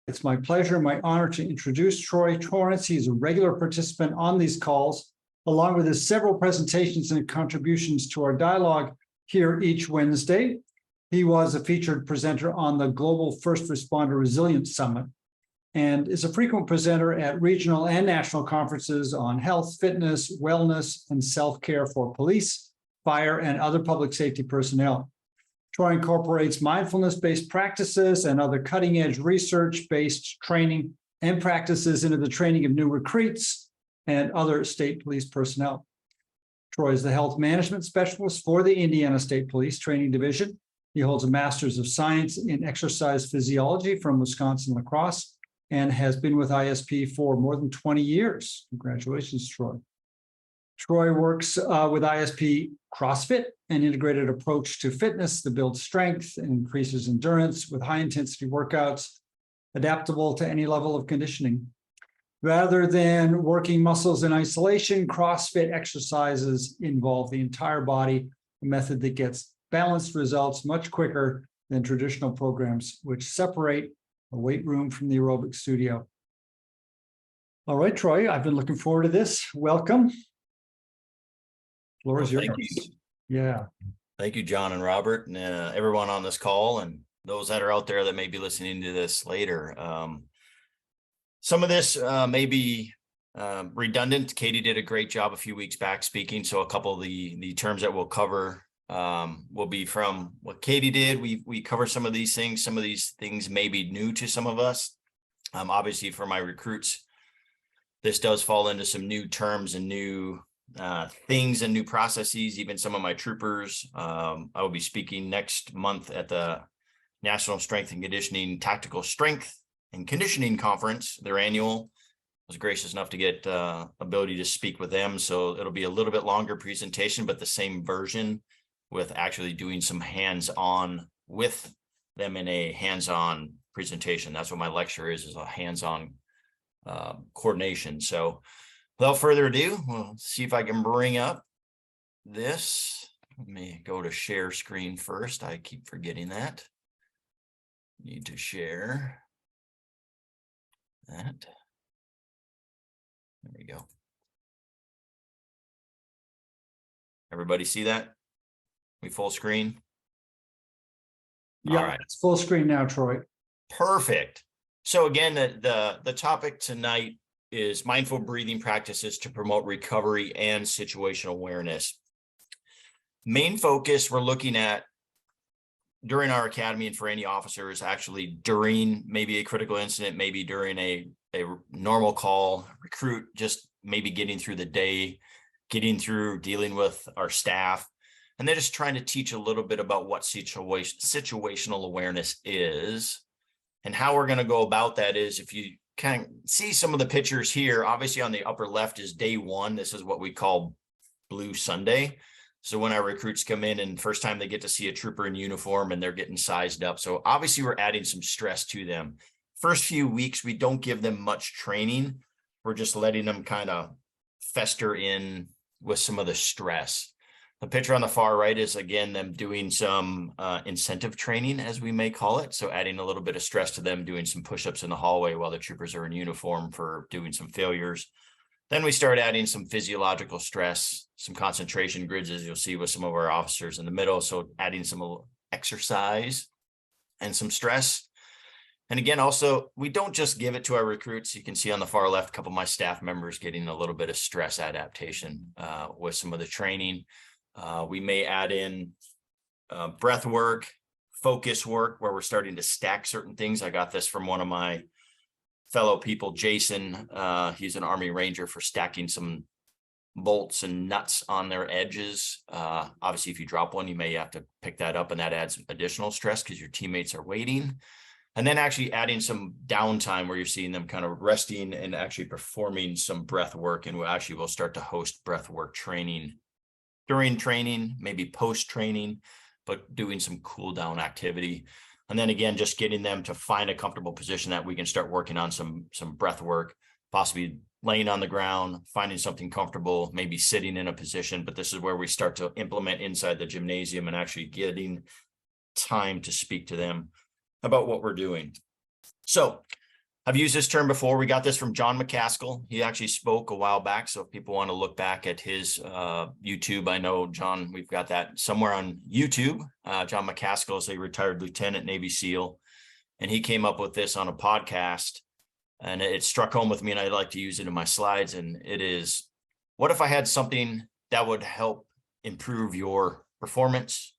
It's my pleasure, my honor to introduce Troy Torrence. He's a regular participant on these calls, along with his several presentations and contributions to our dialogue here each Wednesday. He was a featured presenter on the Global First Responder Resilience Summit and is a frequent presenter at regional and national conferences on health, fitness, wellness, and self-care for police, fire, and other public safety personnel. Troy incorporates mindfulness-based practices and other cutting-edge research-based training and practices into the training of new recruits and other state police personnel. Troy is the health management specialist for the Indiana State Police Training Division. He holds a Master's of Science in Exercise Physiology from Wisconsin La Crosse and has been with ISP for more than 20 years. Congratulations, Troy. Troy works with ISP CrossFit, an integrated approach to fitness that builds strength and increases endurance with high-intensity workouts adaptable to any level of conditioning. Rather than working muscles in isolation, CrossFit exercises involve the entire body, a method that gets balanced results much quicker than traditional programs, which separate a weight room from the aerobic studio. All right, Troy, I've been looking forward to this. Welcome. Floor is yours. Thank you. Yeah. Thank you, John and Robert, and everyone on this call, and those that are out there that may be listening to this later. Some of this may be redundant. Katie did a great job a few weeks back speaking, so a couple of the terms that we'll cover will be from what Katie did. We cover some of these things. Some of these things may be new to some of us. Obviously, for my recruits, this does fall into some new terms and new things and new processes. Even some of my troopers. I will be speaking next month at the National Strength and Conditioning Tactical Strength and Conditioning Conference, their annual. I was gracious enough to get ability to speak with them, so it'll be a little bit longer presentation, but the same version, with actually doing some hands-on with them in a hands-on presentation. That's what my lecture is a hands-on coordination. So without further ado, we'll see if I can bring up this. Let me go to share screen first. I keep forgetting that. Need to share that. There we go. Everybody see that? We full screen? Yeah, all right. It's full screen now, Troy. Perfect. So again, the topic tonight is mindful breathing practices to promote recovery and situational awareness. Main focus we're looking at during our academy and for any officers, actually during maybe a critical incident, maybe during a normal call, recruit, just maybe getting through the day, getting through dealing with our staff. And they're just trying to teach a little bit about what situational awareness is and how we're going to go about that is, if you kind of see some of the pictures here, obviously on the upper left is day one. This is what we call Blue Sunday. So when our recruits come in and first time they get to see a trooper in uniform and they're getting sized up. So obviously we're adding some stress to them. First few weeks, we don't give them much training. We're just letting them kind of fester in with some of the stress. The picture on the far right is, again, them doing some incentive training, as we may call it. So adding a little bit of stress to them, doing some push-ups in the hallway while the troopers are in uniform for doing some failures. Then we start adding some physiological stress, some concentration grids, as you'll see with some of our officers in the middle. So adding some exercise and some stress. And again, also, we don't just give it to our recruits. You can see on the far left, a couple of my staff members getting a little bit of stress adaptation with some of the training. We may add in breath work, focus work, where we're starting to stack certain things. I got this from one of my fellow people, Jason. He's an Army Ranger for stacking some bolts and nuts on their edges. Obviously, if you drop one, you may have to pick that up, and that adds additional stress because your teammates are waiting. And then actually adding some downtime where you're seeing them kind of resting and actually performing some breath work. And we'll start to host breath work training during training, maybe post-training, but doing some cool down activity. And then again, just getting them to find a comfortable position that we can start working on some breath work, possibly laying on the ground, finding something comfortable, maybe sitting in a position. But this is where we start to implement inside the gymnasium and actually getting time to speak to them about what we're doing. So I've used this term before. We got this from John McCaskill. He actually spoke a while back. So if people want to look back at his YouTube, I know, John, we've got that somewhere on YouTube. John McCaskill is a retired lieutenant Navy SEAL, and he came up with this on a podcast, and it struck home with me, and I like to use it in my slides. And it is, what if I had something that would help improve your performance,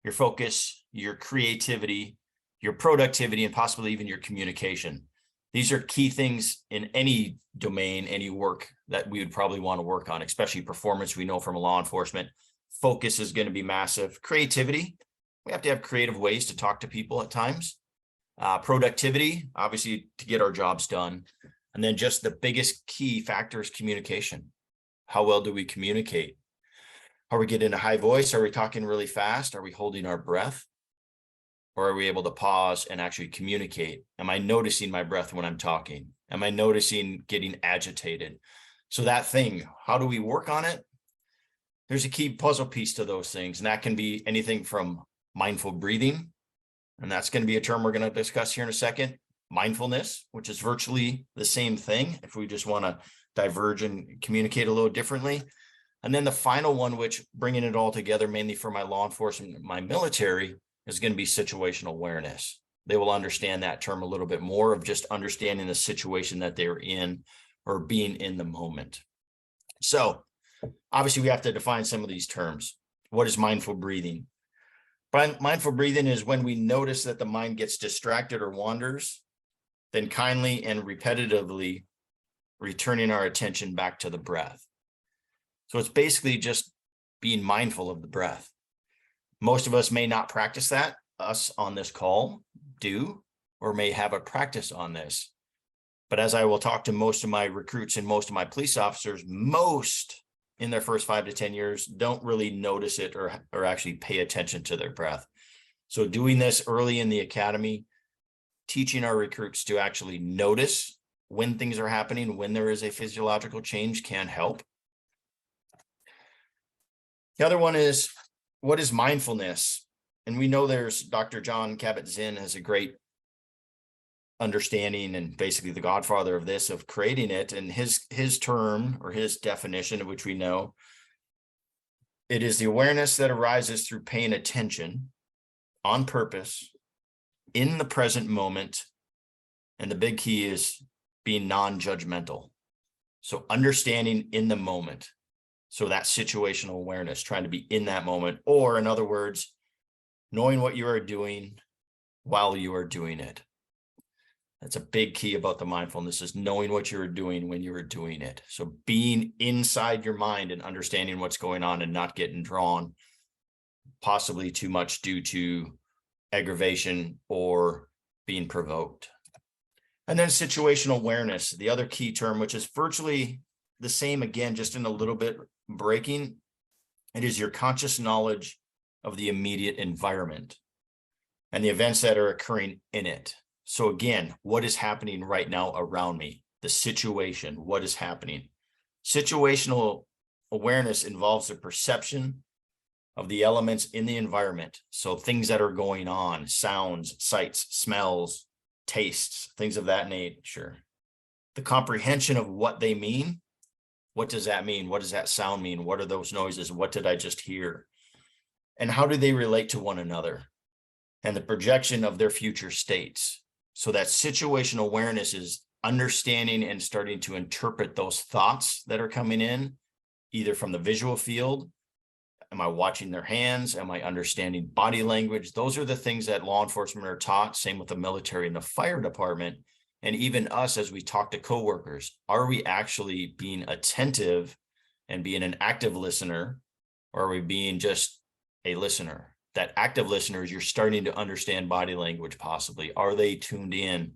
your focus, your creativity, your productivity, and possibly even your communication? These are key things in any domain, any work that we would probably want to work on, especially performance. We know from law enforcement, focus is going to be massive. Creativity, we have to have creative ways to talk to people at times. Productivity, obviously, to get our jobs done. And then just the biggest key factor is communication. How well do we communicate? Are we getting a high voice? Are we talking really fast? Are we holding our breath? Or are we able to pause and actually communicate? Am I noticing my breath when I'm talking? Am I noticing getting agitated? So that thing, how do we work on it? There's a key puzzle piece to those things. And that can be anything from mindful breathing. And that's going to be a term we're going to discuss here in a second. Mindfulness, which is virtually the same thing if we just want to diverge and communicate a little differently. And then the final one, which bringing it all together, mainly for my law enforcement and my military, is going to be situational awareness. They will understand that term a little bit more, of just understanding the situation that they're in or being in the moment. So obviously we have to define some of these terms. What is mindful breathing? Mindful breathing is when we notice that the mind gets distracted or wanders, then kindly and repetitively returning our attention back to the breath. So it's basically just being mindful of the breath. Most of us may not practice that. Us on this call do, or may have a practice on this. But as I will talk to most of my recruits and most of my police officers, most in their first 5 to 10 years don't really notice it or actually pay attention to their breath. So doing this early in the academy, teaching our recruits to actually notice when things are happening, when there is a physiological change, can help. The other one is, what is mindfulness? And we know there's Dr. John Kabat-Zinn has a great understanding and basically the godfather of this, of creating it. And his term or his definition, of which we know, it is the awareness that arises through paying attention on purpose in the present moment. And the big key is being non-judgmental. So understanding in the moment. So that situational awareness, trying to be in that moment, or in other words, knowing what you are doing while you are doing it. That's a big key about the mindfulness, is knowing what you are doing when you are doing it. So being inside your mind and understanding what's going on and not getting drawn possibly too much due to aggravation or being provoked. And then situational awareness, the other key term, which is virtually the same again, just in a little bit breaking. It is your conscious knowledge of the immediate environment and the events that are occurring in it. So again, what is happening right now around me? The situation, what is happening? Situational awareness involves the perception of the elements in the environment. So things that are going on, sounds, sights, smells, tastes, things of that nature. The comprehension of what they mean. What does that mean? What does that sound mean? What are those noises? What did I just hear? And how do they relate to one another? And the projection of their future states. So that situational awareness is understanding and starting to interpret those thoughts that are coming in, either from the visual field. Am I watching their hands? Am I understanding body language? Those are the things that law enforcement are taught. Same with the military and the fire department. And even us, as we talk to coworkers, are we actually being attentive and being an active listener? Or are we being just a listener? That active listeners, you're starting to understand body language possibly. Are they tuned in?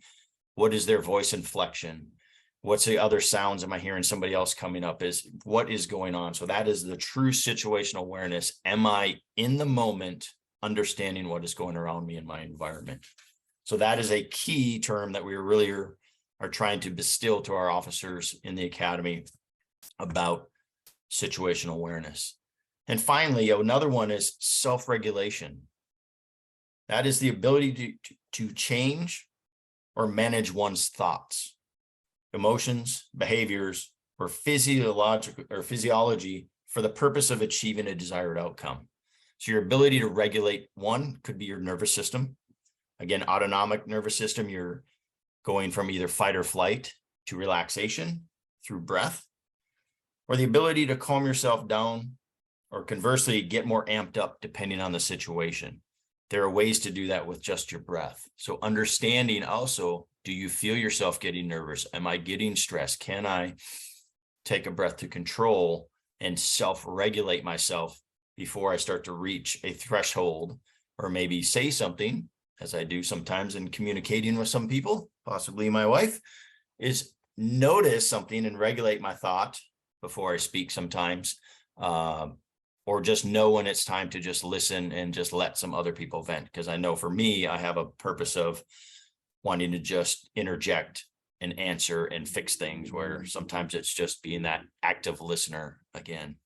What is their voice inflection? What's the other sounds? Am I hearing somebody else coming up? What is going on? So that is the true situational awareness. Am I in the moment understanding what is going around me in my environment? So that is a key term that we really are trying to distill to our officers in the academy about situational awareness. And finally, another one is self-regulation. That is the ability to change or manage one's thoughts, emotions, behaviors, or physiology for the purpose of achieving a desired outcome. So your ability to regulate, one could be your nervous system. Again, autonomic nervous system, you're going from either fight or flight to relaxation through breath, or the ability to calm yourself down, or conversely, get more amped up depending on the situation. There are ways to do that with just your breath. So understanding also, do you feel yourself getting nervous? Am I getting stressed? Can I take a breath to control and self-regulate myself before I start to reach a threshold, or maybe say something, as I do sometimes in communicating with some people, possibly my wife, is notice something and regulate my thought before I speak sometimes, or just know when it's time to just listen and just let some other people vent. Because I know for me, I have a purpose of wanting to just interject and answer and fix things, where sometimes it's just being that active listener again.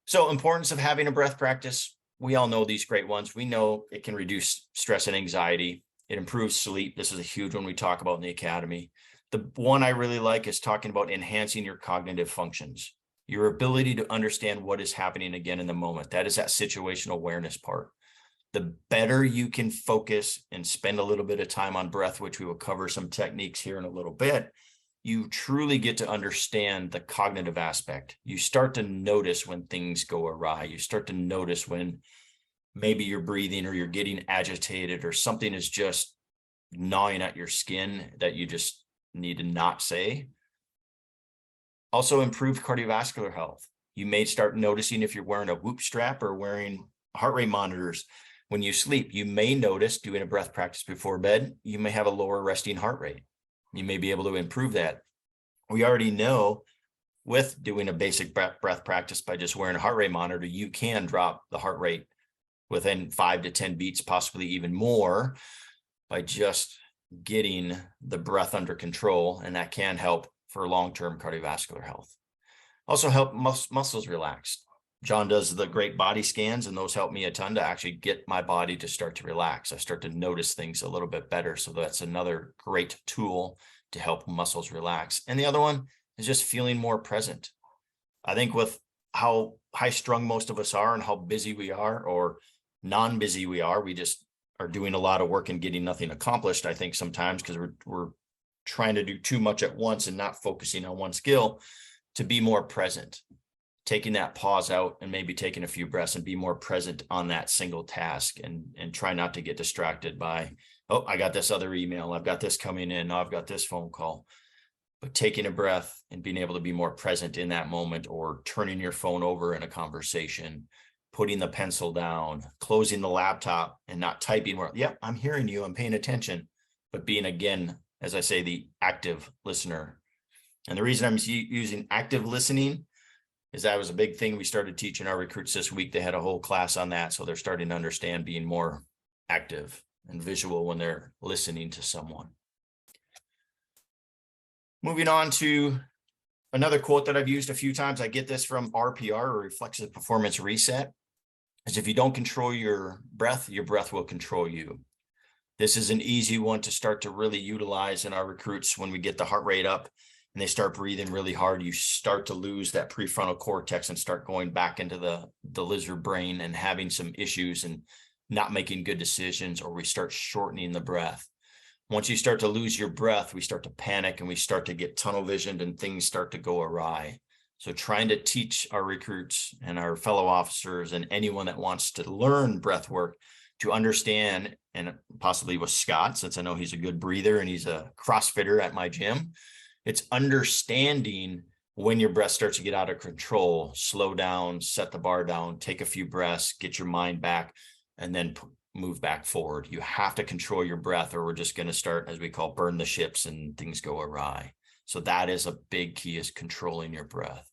So importance of having a breath practice. We all know these great ones. We know it can reduce stress and anxiety. It improves sleep. This is a huge one we talk about in the academy. The one I really like is talking about enhancing your cognitive functions, your ability to understand what is happening again in the moment. That is that situational awareness part. The better you can focus and spend a little bit of time on breath, which we will cover some techniques here in a little bit, you truly get to understand the cognitive aspect. You start to notice when things go awry. You start to notice when maybe you're breathing or you're getting agitated or something is just gnawing at your skin that you just need to not say. Also, improved cardiovascular health. You may start noticing if you're wearing a Whoop strap or wearing heart rate monitors when you sleep. You may notice doing a breath practice before bed, you may have a lower resting heart rate. You may be able to improve that. We already know with doing a basic breath practice by just wearing a heart rate monitor, you can drop the heart rate within 5 to 10 beats, possibly even more, by just getting the breath under control, and that can help for long-term cardiovascular health. Also help muscles relax. John does the great body scans, and those help me a ton to actually get my body to start to relax. I start to notice things a little bit better. So that's another great tool to help muscles relax. And the other one is just feeling more present. I think with how high strung most of us are and how busy we are or non-busy we are, we just are doing a lot of work and getting nothing accomplished. I think sometimes because we're trying to do too much at once and not focusing on one skill. To be more present, taking that pause out and maybe taking a few breaths and be more present on that single task, and try not to get distracted by, oh, I got this other email, I've got this coming in, I've got this phone call. But taking a breath and being able to be more present in that moment, or turning your phone over in a conversation, putting the pencil down, closing the laptop and not typing where, yep, I'm hearing you, I'm paying attention, but being, again, as I say, the active listener. And the reason I'm using active listening is that was a big thing we started teaching our recruits this week. They had a whole class on that. So they're starting to understand being more active and visual when they're listening to someone. Moving on to another quote that I've used a few times. I get this from RPR, or Reflexive Performance Reset, is if you don't control your breath will control you. This is an easy one to start to really utilize in our recruits. When we get the heart rate up and they start breathing really hard, you start to lose that prefrontal cortex and start going back into the lizard brain and having some issues and not making good decisions, or we start shortening the breath. Once you start to lose your breath, we start to panic and we start to get tunnel visioned and things start to go awry. So trying to teach our recruits and our fellow officers and anyone that wants to learn breath work to understand, and possibly with Scott, since I know he's a good breather and he's a CrossFitter at my gym, it's understanding when your breath starts to get out of control, slow down, set the bar down, take a few breaths, get your mind back, and then move back forward. You have to control your breath, or we're just going to start, as we call, burn the ships and things go awry. So that is a big key, is controlling your breath.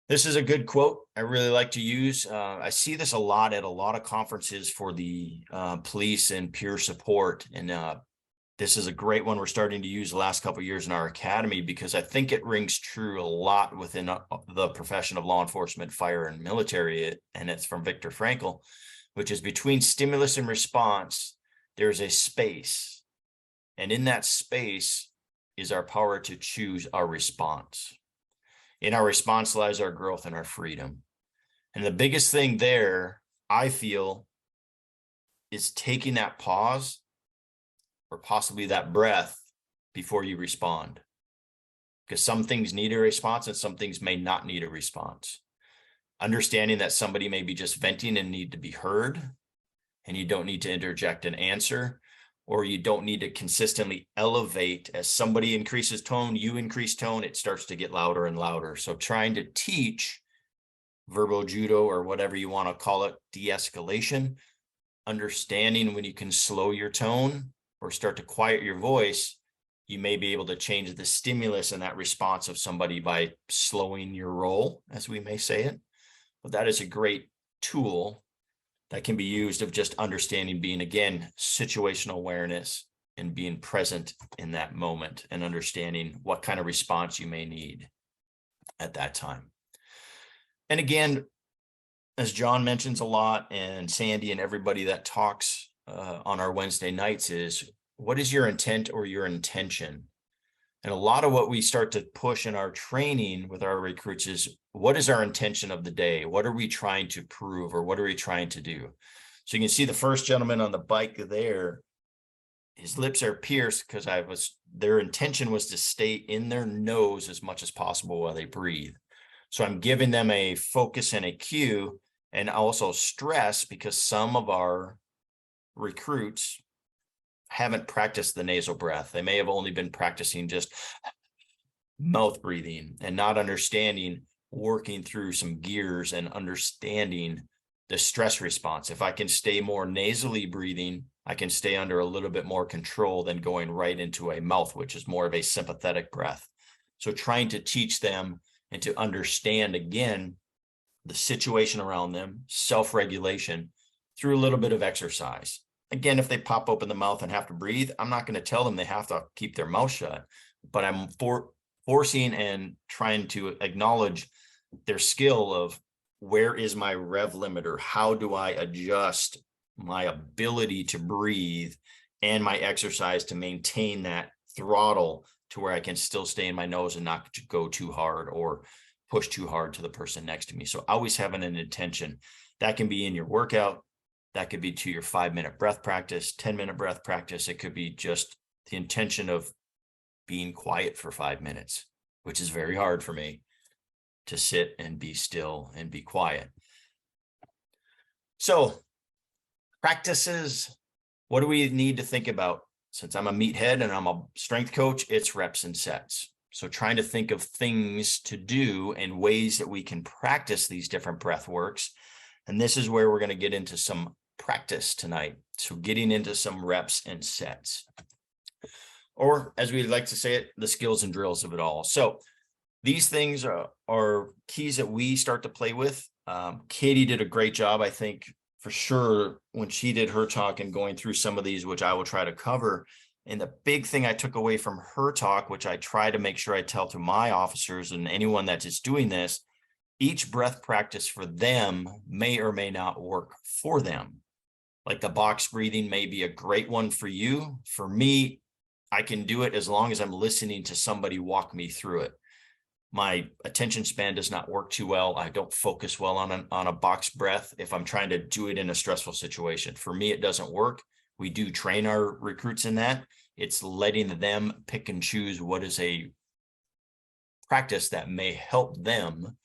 This is a good quote I really like to use. I see this a lot at a lot of conferences for the police and peer support. And this is a great one we're starting to use the last couple of years in our academy, because I think it rings true a lot within the profession of law enforcement, fire, and military. And it's from Viktor Frankl, which is between stimulus and response, there's a space. And in that space is our power to choose our response. In our response lies our growth and our freedom. And the biggest thing there, I feel, is taking that pause or possibly that breath before you respond. Because some things need a response and some things may not need a response. Understanding that somebody may be just venting and need to be heard, and you don't need to interject an answer, or you don't need to consistently elevate. As somebody increases tone, you increase tone, it starts to get louder and louder. So trying to teach verbal judo, or whatever you want to call it, de-escalation, understanding when you can slow your tone or start to quiet your voice, you may be able to change the stimulus and that response of somebody by slowing your roll, as we may say it. But that is a great tool that can be used of just understanding, being, again, situational awareness and being present in that moment and understanding what kind of response you may need at that time. And again, as John mentions a lot, and Sandy and everybody that talks on our Wednesday nights, is what is your intent or your intention? And a lot of what we start to push in our training with our recruits is, what is our intention of the day? What are we trying to prove, or what are we trying to do? So you can see the first gentleman on the bike there, his lips are pierced because their intention was to stay in their nose as much as possible while they breathe. So I'm giving them a focus and a cue, and also stress, because some of our recruits haven't practiced the nasal breath. They may have only been practicing just mouth breathing and not understanding, working through some gears and understanding the stress response. If I can stay more nasally breathing, I can stay under a little bit more control than going right into a mouth, which is more of a sympathetic breath. So trying to teach them and to understand, again, the situation around them, self-regulation, through a little bit of exercise. Again, if they pop open the mouth and have to breathe, I'm not going to tell them they have to keep their mouth shut, but I'm forcing and trying to acknowledge their skill of, where is my rev limiter? How do I adjust my ability to breathe and my exercise to maintain that throttle to where I can still stay in my nose and not go too hard or push too hard to the person next to me. So always having an intention. That can be in your workout. That could be to your 5-minute breath practice, 10-minute breath practice. It could be just the intention of being quiet for 5 minutes, which is very hard for me, to sit and be still and be quiet. So practices, what do we need to think about? Since I'm a meathead and I'm a strength coach, it's reps and sets. So trying to think of things to do and ways that we can practice these different breath works. And this is where we're going to get into some practice tonight. So getting into some reps and sets, or as we like to say it, the skills and drills of it all. So these things are keys that we start to play with. Katie did a great job, I think, for sure, when she did her talk and going through some of these, which I will try to cover. And the big thing I took away from her talk, which I try to make sure I tell to my officers and anyone that is doing this, each breath practice for them may or may not work for them. Like the box breathing may be a great one for you. For me, I can do it as long as I'm listening to somebody walk me through it. My attention span does not work too well. I don't focus well on a box breath if I'm trying to do it in a stressful situation. For me, it doesn't work. We do train our recruits in that. It's letting them pick and choose what is a practice that may help them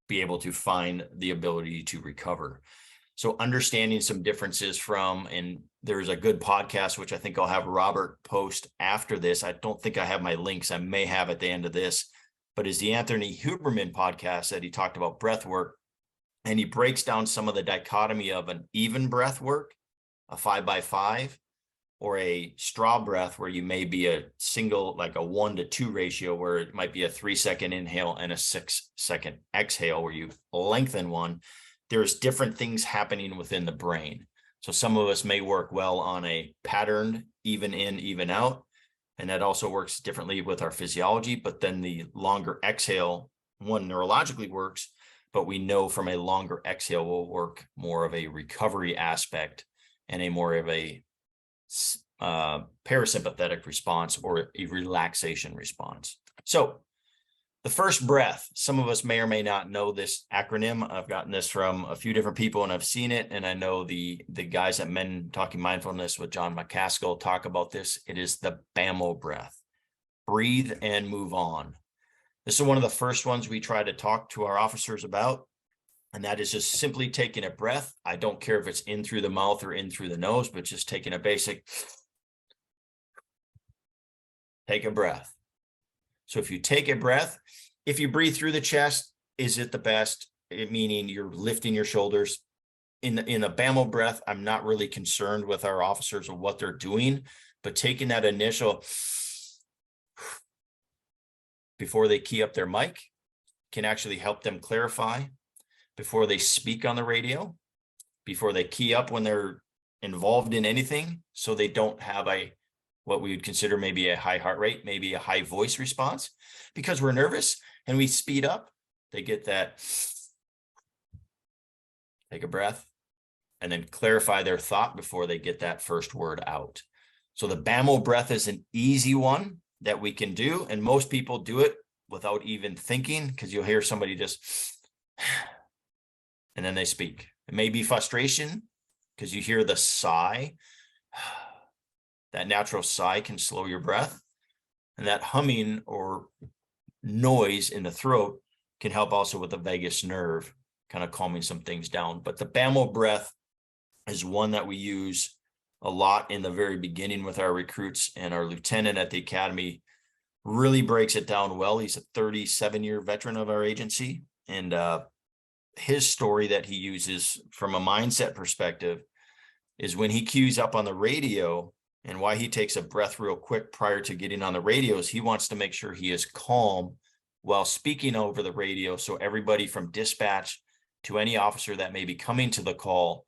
be able to find the ability to recover. So understanding some differences from, and there's a good podcast, which I think I'll have Robert post after this. I don't think I have my links. I may have at the end of this, but is the Anthony Huberman podcast that he talked about breath work. And he breaks down some of the dichotomy of an even breath work, a 5x5, or a straw breath where you may be a single, like a 1-to-2 ratio, where it might be a 3-second inhale and a 6-second exhale where you lengthen one. There's different things happening within the brain. So some of us may work well on a patterned even in, even out. And that also works differently with our physiology. But then the longer exhale, one neurologically works, but we know from a longer exhale will work more of a recovery aspect and a more of a parasympathetic response or a relaxation response. So the first breath, some of us may or may not know this acronym. I've gotten this from a few different people and I've seen it. And I know the guys at Men Talking Mindfulness with John McCaskill talk about this. It is the BAMO breath. Breathe and move on. This is one of the first ones we try to talk to our officers about. And that is just simply taking a breath. I don't care if it's in through the mouth or in through the nose, but just taking a basic, take a breath. So if you take a breath, if you breathe through the chest, is it the best? Meaning you're lifting your shoulders. In a BAMO breath, I'm not really concerned with our officers or what they're doing, but taking that initial before they key up their mic can actually help them clarify before they speak on the radio, before they key up when they're involved in anything, so they don't have what we would consider maybe a high heart rate, maybe a high voice response, because we're nervous and we speed up. They get that, take a breath, and then clarify their thought before they get that first word out. So the BAMO breath is an easy one that we can do. And most people do it without even thinking, because you'll hear somebody just, and then they speak. It may be frustration because you hear the sigh. That natural sigh can slow your breath. And that humming or noise in the throat can help also with the vagus nerve, kind of calming some things down. But the BAMO breath is one that we use a lot in the very beginning with our recruits, and our lieutenant at the academy really breaks it down well. He's a 37-year veteran of our agency, and his story that he uses from a mindset perspective is when he cues up on the radio, and why he takes a breath real quick prior to getting on the radios. He wants to make sure he is calm while speaking over the radio, so everybody from dispatch to any officer that may be coming to the call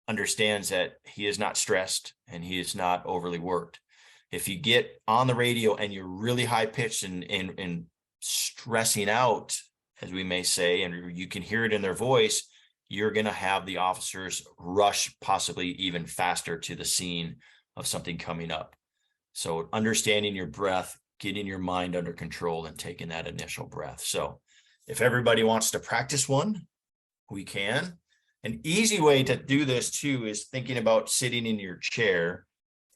understands that he is not stressed and he is not overly worked. If you get on the radio and you're really high pitched and stressing out, as we may say, and you can hear it in their voice, you're going to have the officers rush possibly even faster to the scene of something coming up. So understanding your breath, getting your mind under control, and taking that initial breath. So if everybody wants to practice one, we can. An easy way to do this too is thinking about sitting in your chair,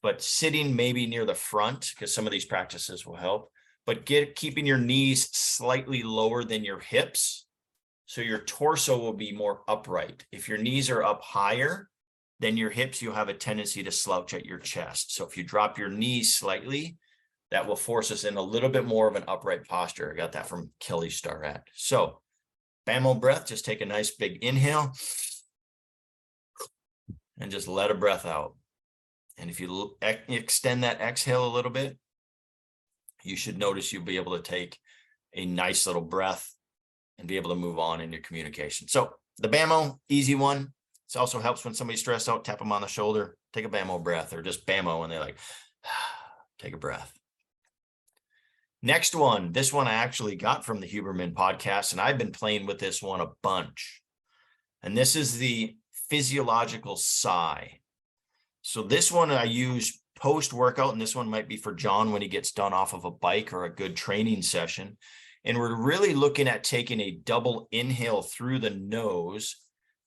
but sitting maybe near the front, because some of these practices will help, but keeping your knees slightly lower than your hips, so your torso will be more upright. If your knees are up higher than your hips, you'll have a tendency to slouch at your chest. So if you drop your knees slightly, that will force us in a little bit more of an upright posture. I got that from Kelly Starrett. So BAMO breath, just take a nice big inhale and just let a breath out. And if you extend that exhale a little bit, you should notice you'll be able to take a nice little breath and be able to move on in your communication. So the BAMO, easy one. It also helps when somebody's stressed out, tap them on the shoulder, take a BAMO breath, or just BAMO, and they're like, take a breath. Next one, this one I actually got from the Huberman podcast, and I've been playing with this one a bunch. And this is the physiological sigh. So this one I use post-workout, and this one might be for John when he gets done off of a bike or a good training session. And we're really looking at taking a double inhale through the nose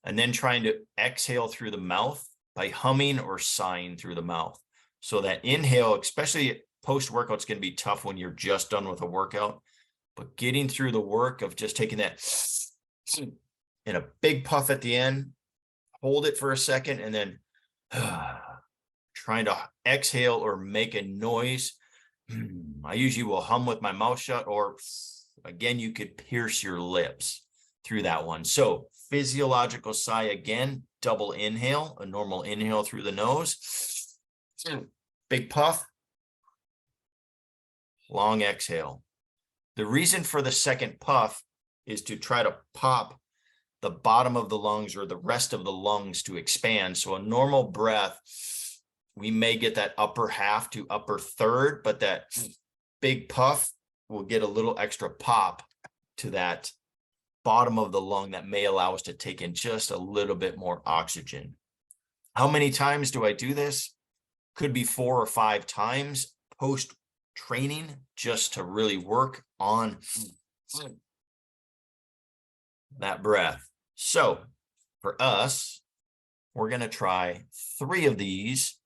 and then trying to exhale through the mouth by humming or sighing through the mouth. So that inhale, especially post-workout, is going to be tough when you're just done with a workout, but getting through the work of just taking that in a big puff at the end, hold it for a second, and then trying to exhale or make a noise. I usually will hum with my mouth shut, or again, you could pierce your lips through that one. So physiological sigh again, double inhale, a normal inhale through the nose, big puff, long exhale. The reason for the second puff is to try to pop the bottom of the lungs or the rest of the lungs to expand. So a normal breath, we may get that upper half to upper third, but that big puff will get a little extra pop to that bottom of the lung that may allow us to take in just a little bit more oxygen. How many times do I do this? Could be 4 or 5 times post training just to really work on that breath. So for us, we're going to try 3 of these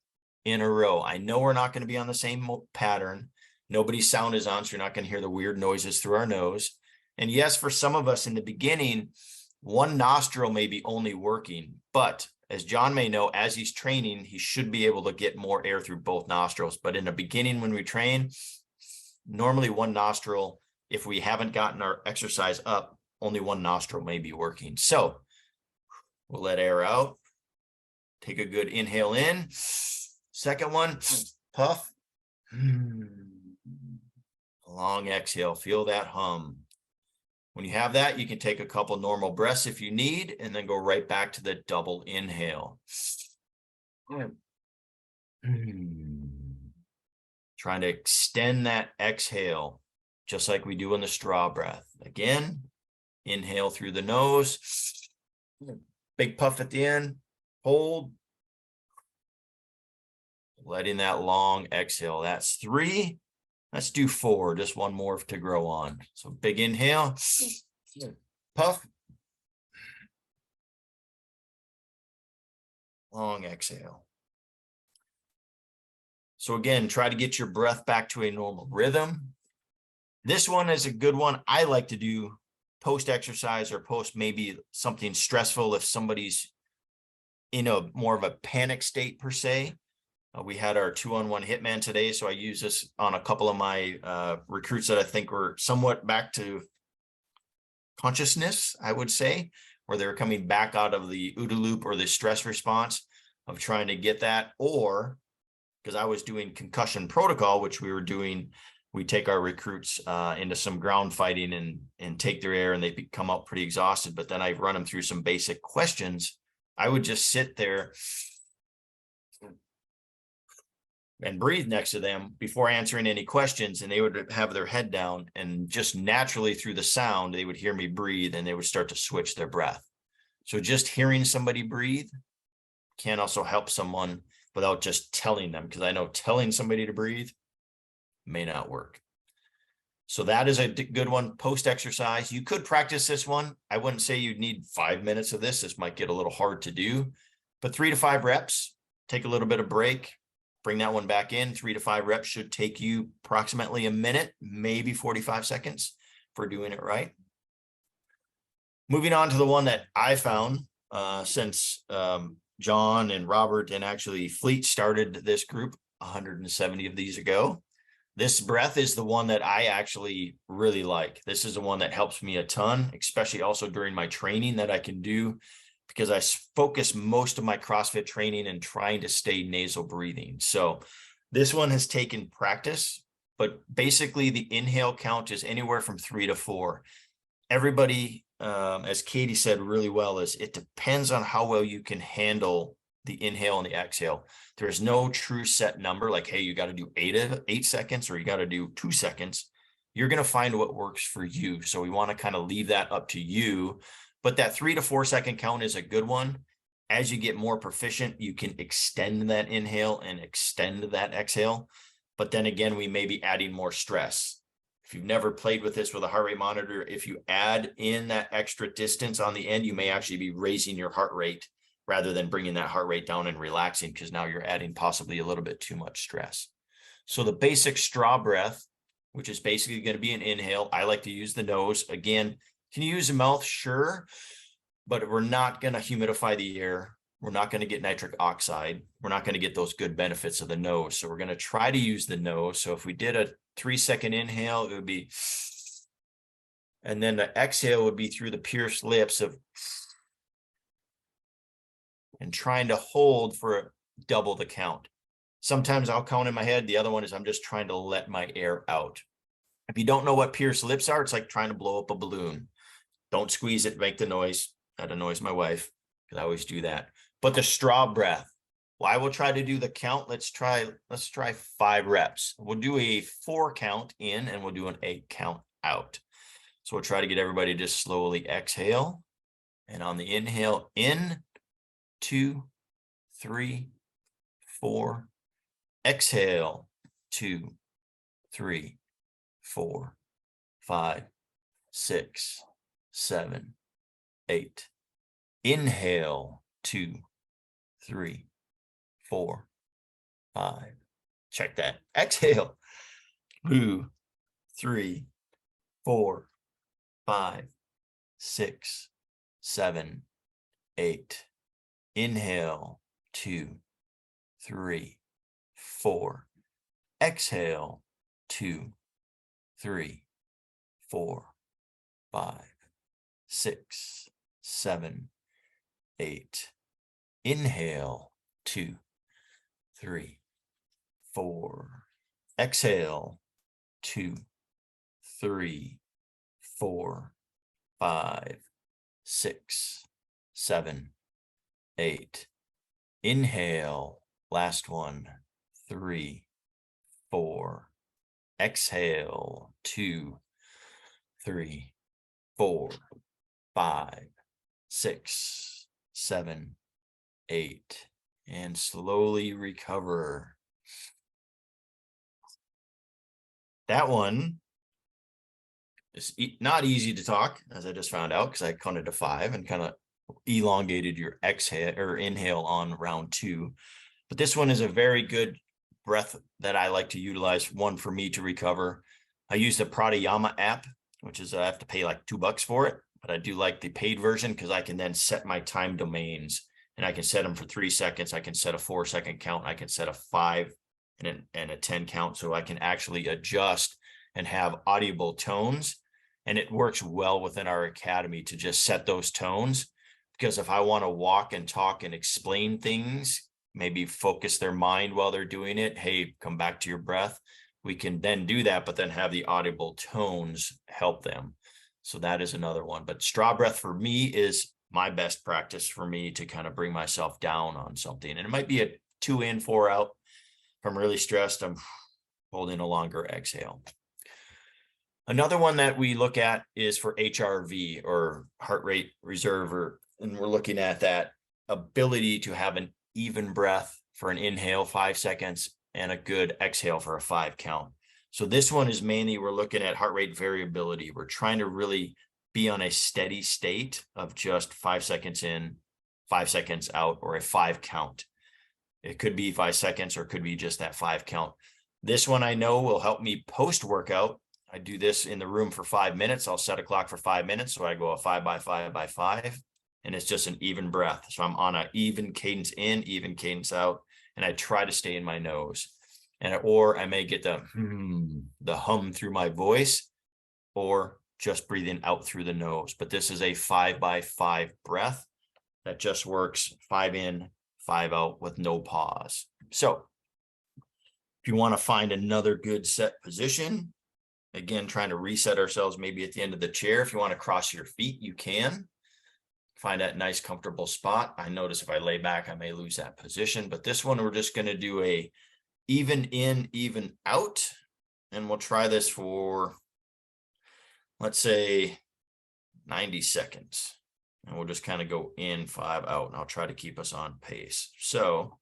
in a row. I know we're not going to be on the same pattern. Nobody's sound is on, so you're not going to hear the weird noises through our nose. And yes, for some of us in the beginning, one nostril may be only working, but as John may know, as he's training, he should be able to get more air through both nostrils. But in the beginning, when we train, normally one nostril, if we haven't gotten our exercise up, only one nostril may be working. So we'll let air out. Take a good inhale in. Second one, puff. Long exhale, feel that hum. When you have that, you can take a couple normal breaths if you need, and then go right back to the double inhale. Trying to extend that exhale, just like we do in the straw breath. Again, inhale through the nose. Big puff at the end. Hold. Letting that long exhale. That's 3. Let's do 4. Just one more to grow on. So big inhale. Puff. Long exhale. So again, try to get your breath back to a normal rhythm. This one is a good one. I like to do post-exercise or post maybe something stressful if somebody's in a more of a panic state per se. We had our 2-on-1 hitman today, so I use this on a couple of my recruits that I think were somewhat back to consciousness, I would say, where they're coming back out of the OODA loop or the stress response of trying to get that, or because I was doing concussion protocol, which we were doing, we take our recruits into some ground fighting and take their air, and they come out pretty exhausted, but then I run them through some basic questions. I would just sit there and breathe next to them before answering any questions, and they would have their head down, and just naturally through the sound, they would hear me breathe, and they would start to switch their breath. So just hearing somebody breathe can also help someone without just telling them, because I know telling somebody to breathe may not work. So that is a good one post-exercise. You could practice this one. I wouldn't say you'd need 5 minutes of this. This might get a little hard to do, but 3 to 5 reps, take a little bit of break, bring that one back in. 3 to 5 reps should take you approximately a minute, maybe 45 seconds for doing it right. Moving on to the one that I found since John and Robert and actually Fleet started this group 170 of these ago. This breath is the one that I actually really like. This is the one that helps me a ton, especially also during my training that I can do, because I focus most of my CrossFit training and trying to stay nasal breathing. So this one has taken practice, but basically the inhale count is anywhere from 3 to 4. Everybody, as Katie said really well, is it depends on how well you can handle the inhale and the exhale. There's no true set number like, hey, you got to do 8 seconds or you got to do 2 seconds. You're going to find what works for you. So we want to kind of leave that up to you. But that 3 to 4 second count is a good one. As you get more proficient, you can extend that inhale and extend that exhale. But then again, we may be adding more stress. If you've never played with this with a heart rate monitor, if you add in that extra distance on the end, you may actually be raising your heart rate rather than bringing that heart rate down and relaxing, because now you're adding possibly a little bit too much stress. So the basic straw breath, which is basically going to be an inhale. I like to use the nose. Again, can you use the mouth? Sure. But we're not going to humidify the air. We're not going to get nitric oxide. We're not going to get those good benefits of the nose. So we're going to try to use the nose. So if we did a 3-second inhale, it would be, and then the exhale would be through the pierced lips of, and trying to hold for double the count. Sometimes I'll count in my head. The other one is I'm just trying to let my air out. If you don't know what pierced lips are, it's like trying to blow up a balloon. Don't squeeze it, make the noise. That annoys my wife because I always do that. But the straw breath, well, I will try to do the count. Let's try 5 reps. We'll do a 4 count in and we'll do an 8 count out. So we'll try to get everybody to just slowly exhale. And on the inhale, in, 2, 3, 4, Exhale, 2, 3, 4, 5, 6, 7, 8. Inhale, 2, 3, 4, 5. Check that. Exhale, 2, 3, 4, 5, 6, 7, 8. Inhale, 2, 3, 4. Exhale, 2, 3, 4, 5, 6, 7, 8. Inhale, 2, 3, 4. Exhale, 2, 3, 4, 5, 6, 7, 8. Inhale, last one, 3, 4. Exhale, 2, 3, 4, 5, 6, 7, 8. And slowly recover. That one is not easy to talk, as I just found out, because I counted to 5 and kind of elongated your exhale or inhale on round 2. But this one is a very good breath that I like to utilize, one for me to recover. I use the Pranayama app, which is I have to pay like $2 for it, but I do like the paid version because I can then set my time domains, and I can set them for 3 seconds. I can set a 4-second count. I can set a 5 and a 10 count. So I can actually adjust and have audible tones. And it works well within our academy to just set those tones, because if I want to walk and talk and explain things, maybe focus their mind while they're doing it, hey, come back to your breath, we can then do that, but then have the audible tones help them. So that is another one. But straw breath for me is my best practice for me to kind of bring myself down on something. And it might be a 2 in, 4 out. If I'm really stressed, I'm holding a longer exhale. Another one that we look at is for HRV, or heart rate reserve, and we're looking at that ability to have an even breath for an inhale, 5 seconds, and a good exhale for a 5 count. So this one is mainly, we're looking at heart rate variability. We're trying to really be on a steady state of just 5 seconds in, 5 seconds out, or a 5 count. It could be 5 seconds, or it could be just that 5 count. This one I know will help me post-workout. I do this in the room for 5 minutes. I'll set a clock for 5 minutes. So I go a 5 by 5 by 5, and it's just an even breath. So I'm on an even cadence in, even cadence out, and I try to stay in my nose. Or I may get the hum through my voice, or just breathing out through the nose. But this is a 5 by 5 breath that just works 5 in, 5 out with no pause. So if you want to find another good set position, again, trying to reset ourselves maybe at the end of the chair. If you want to cross your feet, you can. Find that nice, comfortable spot. I notice if I lay back, I may lose that position. But this one, we're just going to do a even in, even out. And we'll try this for, let's say, 90 seconds. And we'll just kind of go in, 5 out. And I'll try to keep us on pace. So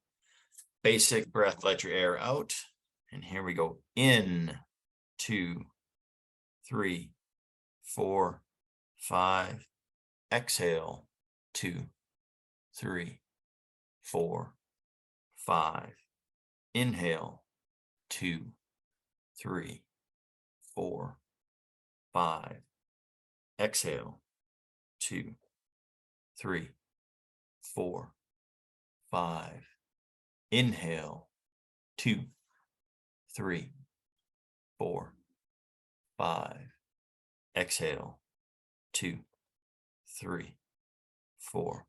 basic breath, let your air out. And here we go. In, 2, 3, 4, 5. Exhale, 2, 3, 4, 5. Inhale, 2, 3, 4, 5. Exhale, 2, 3, 4, 5. Inhale, 2, 3, 4, 5. Exhale, 2, 3, 4,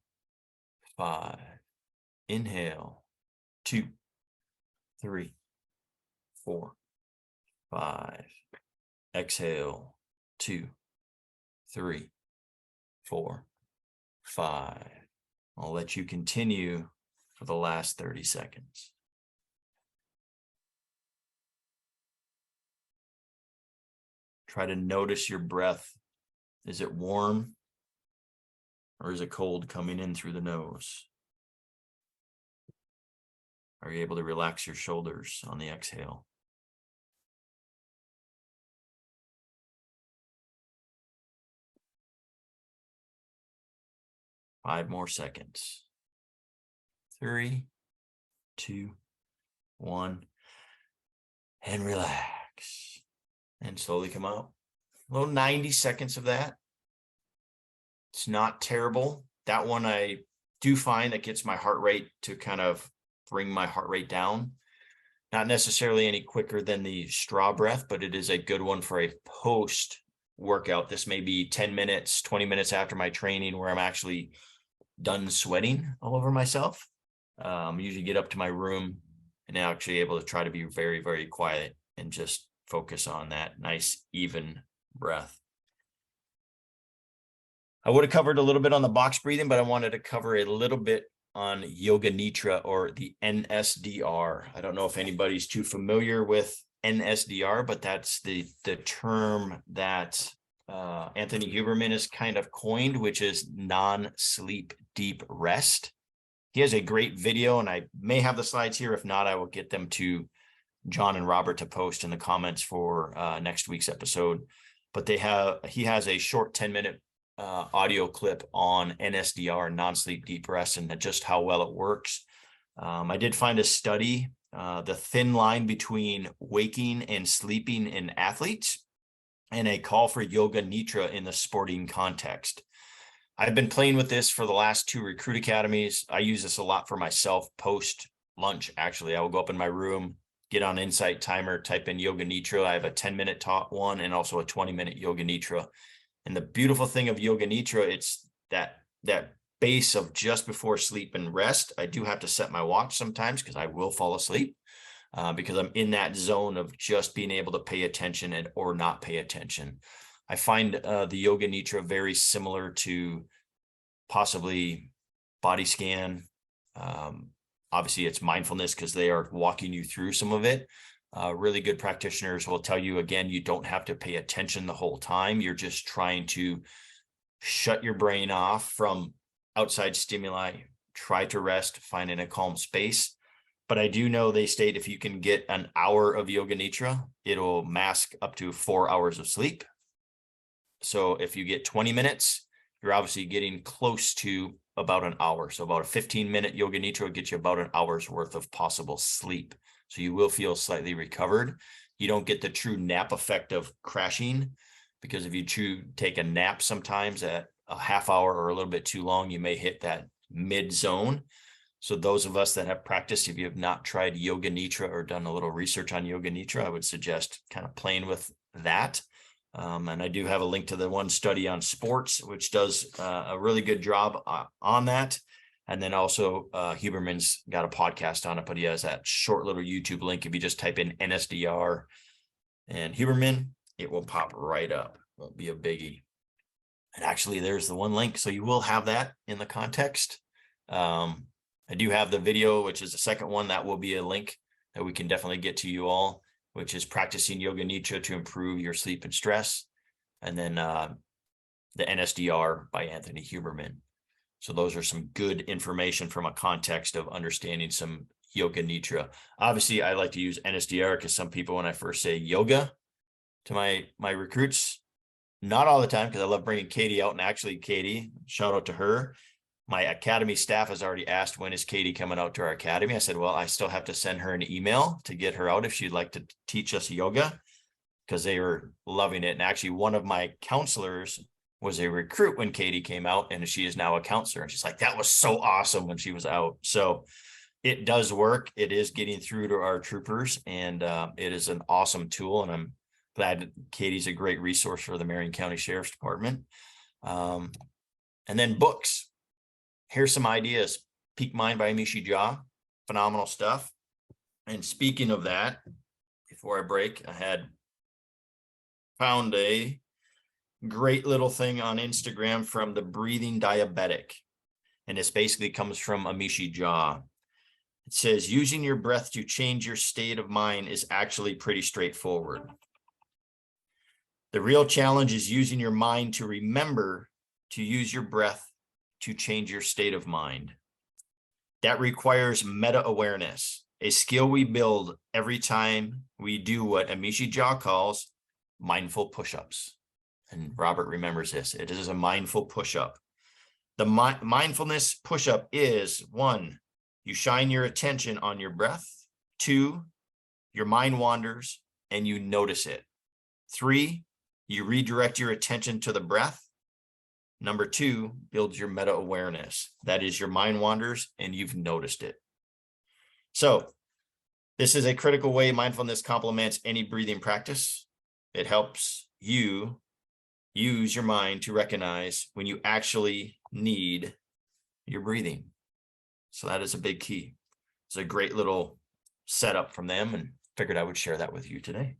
5. Inhale, 2, 3, 4, 5. Exhale, 2, 3, 4, 5. I'll let you continue for the last 30 seconds. Try to notice your breath. Is it warm, or is it cold coming in through the nose? Are you able to relax your shoulders on the exhale? Five more seconds. 3, 2, 1. And relax. And slowly come out. Well, 90 seconds of that. It's not terrible. That one I do find that gets my heart rate to kind of bring my heart rate down. Not necessarily any quicker than the straw breath, but it is a good one for a post workout. This may be 10 minutes, 20 minutes after my training where I'm actually done sweating all over myself. Usually get up to my room and actually able to try to be very, very quiet and just focus on that nice, even breath. I would have covered a little bit on the box breathing, but I wanted to cover a little bit on Yoga Nidra, or the NSDR. I don't know if anybody's too familiar with NSDR, but that's the term that Anthony Huberman has kind of coined, which is non-sleep deep rest. He has a great video, and I may have the slides here. If not, I will get them to John and Robert to post in the comments for next week's episode. But he has a short 10-minute audio clip on NSDR, non-sleep deep rest, and just how well it works. I did find a study, the thin line between waking and sleeping in athletes, and a call for Yoga Nidra in the sporting context. I've been playing with this for the last 2 recruit academies. I use this a lot for myself post lunch. Actually, I will go up in my room, get on Insight Timer, type in Yoga Nidra. I have a 10-minute taught one and also a 20-minute Yoga Nidra. And the beautiful thing of Yoga Nidra, it's that base of just before sleep and rest. I do have to set my watch sometimes because I will fall asleep because I'm in that zone of just being able to pay attention and or not pay attention. I find the Yoga Nidra very similar to possibly body scan. Obviously, it's mindfulness because they are walking you through some of it. Really good practitioners will tell you, again, you don't have to pay attention the whole time. You're just trying to shut your brain off from outside stimuli, try to rest, find in a calm space. But I do know they state if you can get an hour of Yoga Nidra, it'll mask up to 4 hours of sleep. So if you get 20 minutes, you're obviously getting close to about an hour. So about a 15-minute Yoga Nidra will get you about an hour's worth of possible sleep. So you will feel slightly recovered. You don't get the true nap effect of crashing, because if you take a nap sometimes at a half hour or a little bit too long, you may hit that mid zone. So those of us that have practiced, if you have not tried Yoga Nidra or done a little research on Yoga Nidra, I would suggest kind of playing with that. And I do have a link to the one study on sports, which does a really good job on that. And then also Huberman's got a podcast on it, but he has that short little YouTube link. If you just type in NSDR and Huberman, it will pop right up. Won't be a biggie. And actually, there's the one link. So you will have that in the context. I do have the video, which is the second one. That will be a link that we can definitely get to you all, which is practicing Yoga Nidra to improve your sleep and stress. And then the NSDR by Anthony Huberman. So those are some good information from a context of understanding some Yoga Nidra. Obviously, I like to use NSDR because some people, when I first say yoga to my recruits, not all the time, because I love bringing Katie out. And actually, Katie, shout out to her. My academy staff has already asked, when is Katie coming out to our academy? I said, well, I still have to send her an email to get her out if she'd like to teach us yoga, because they were loving it. And actually, one of my counselors was a recruit when Katie came out, and she is now a counselor. And she's like, that was so awesome when she was out. So it does work. It is getting through to our troopers, and it is an awesome tool. And I'm glad Katie's a great resource for the Marion County Sheriff's Department. And then books. Here's some ideas. Peak Mind by Amishi Jha. Phenomenal stuff. And speaking of that, before I break, I had found a great little thing on Instagram from the Breathing Diabetic. And this basically comes from Amishi Jha. It says, using your breath to change your state of mind is actually pretty straightforward. The real challenge is using your mind to remember to use your breath to change your state of mind. That requires meta-awareness, a skill we build every time we do what Amishi Jha calls mindful push-ups. And Robert remembers this. It is a mindful push-up. The mindfulness push-up is 1, you shine your attention on your breath. 2, your mind wanders and you notice it. 3, you redirect your attention to the breath. Number 2, builds your meta awareness. That is, your mind wanders and you've noticed it. So this is a critical way mindfulness complements any breathing practice. It helps you use your mind to recognize when you actually need your breathing. So that is a big key. It's a great little setup from them, and figured I would share that with you today.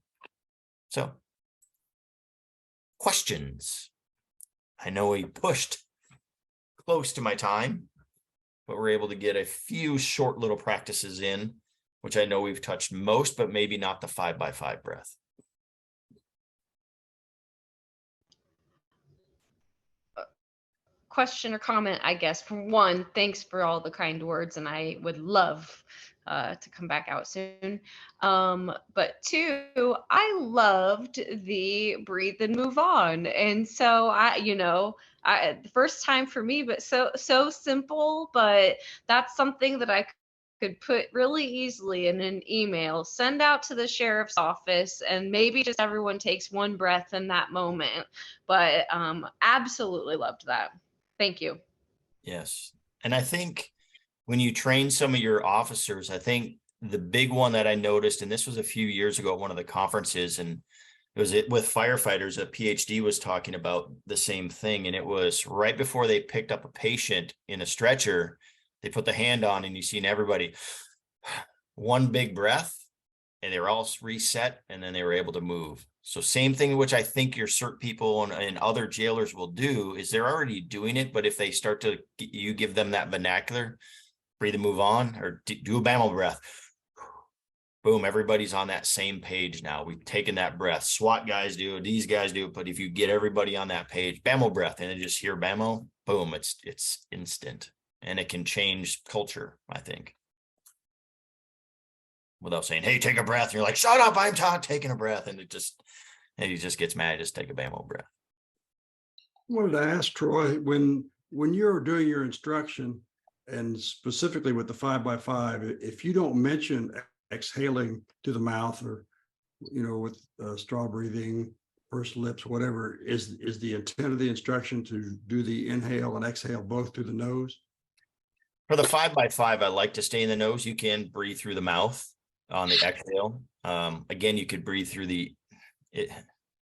So, questions. I know we pushed close to my time, but we're able to get a few short little practices in, which I know we've touched most, but maybe not the 5x5 breath. Question or comment, I guess. For one, thanks for all the kind words, and I would love to come back out soon. But 2, I loved the breathe and move on, and so the first time for me, but so simple. But that's something that I could put really easily in an email, send out to the sheriff's office, and maybe just everyone takes one breath in that moment. But absolutely loved that. Thank you. Yes. And I think when you train some of your officers, I think the big one that I noticed, and this was a few years ago at one of the conferences, and it was with firefighters, a PhD was talking about the same thing. And it was right before they picked up a patient in a stretcher, they put the hand on and you seen everybody, one big breath, and they were all reset, and then they were able to move. So same thing, which I think your CERT people and other jailers will do, is they're already doing it. But if they start to, you give them that vernacular, breathe and move on, or do a BAML breath. Boom, everybody's on that same page now. We've taken that breath. SWAT guys do it, these guys do it. But if you get everybody on that page, BAML breath, and then just hear BAML, boom, it's instant. And it can change culture, I think. Without saying, hey, take a breath. And you're like, shut up, I'm taking a breath. And he just gets mad, just take a BAML breath. I wanted to ask Troy, when you're doing your instruction, and specifically with the 5x5, if you don't mention exhaling to the mouth, or with straw breathing, pursed lips, whatever, is the intent of the instruction to do the inhale and exhale both through the nose? For the 5x5, I like to stay in the nose. You can breathe through the mouth on the exhale. Again, you could breathe through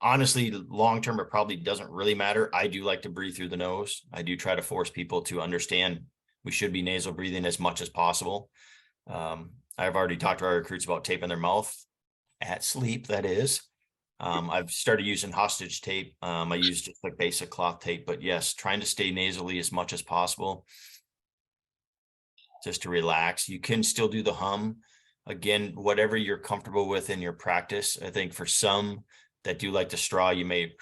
honestly, long term, it probably doesn't really matter. I do like to breathe through the nose. I do try to force people to understand we should be nasal breathing as much as possible. I've already talked to our recruits about taping their mouth at sleep, that is. I've started using hostage tape. I use just like basic cloth tape, but yes, trying to stay nasally as much as possible, just to relax. You can still do the hum. Again, whatever you're comfortable with in your practice. I think for some that do like the straw, you may